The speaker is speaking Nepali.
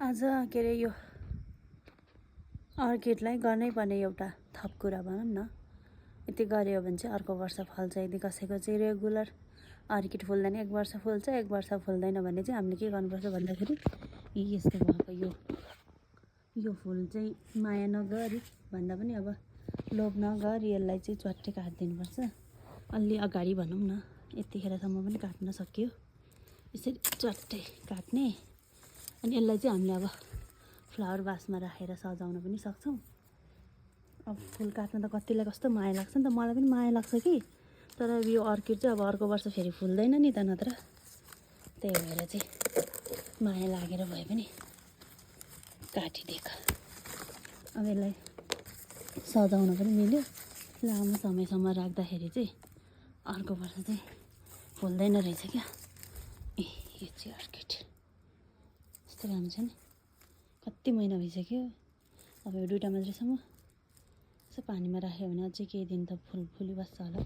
आज के अरे यो अर्किडलाई गर्नै पर्ने एउटा थप कुरा भनौँ न। यति गऱ्यो भने चाहिँ अर्को वर्ष फल्छ। यदि कसैको चाहिँ रेगुलर अर्किड फुल्दैन, एक वर्ष फुल्छ एक वर्ष फुल्दैन भने चाहिँ हामीले के गर्नुपर्छ भन्दाखेरि यस्तो भएको यो फुल चाहिँ माया नगरी भन्दा पनि अब लोभ नगरी यसलाई चाहिँ च्वाट्टै काटिदिनुपर्छ। अलि अगाडि भनौँ न, यतिखेरसम्म पनि काट्न सकियो। यसरी च्वाट्टै काट्ने अनि यसलाई चाहिँ हामीले अब फ्लावर बासमा राखेर सजाउन पनि सक्छौँ। अब फुल काट्न त कतिलाई कस्तो माया लाग्छ नि त, मलाई पनि माया लाग्छ कि। तर यो अर्किड चाहिँ अब अर्को वर्ष फेरि फुल्दैन नि त नत्र। त्यही भएर चाहिँ माया लागेर भए पनि काटिदिएको। अब यसलाई सजाउन पनि मिल्यो। लामो समयसम्म राख्दाखेरि चाहिँ अर्को वर्ष चाहिँ फुल्दैन रहेछ क्या। यो चाहिँ अर्किड यस्तो राम्रो छ नि। कति महिना भइसक्यो। अब यो दुईवटा मात्रैसम्म यसो पानीमा राख्यो भने अझै केही दिन त फुलिबस्छ होला।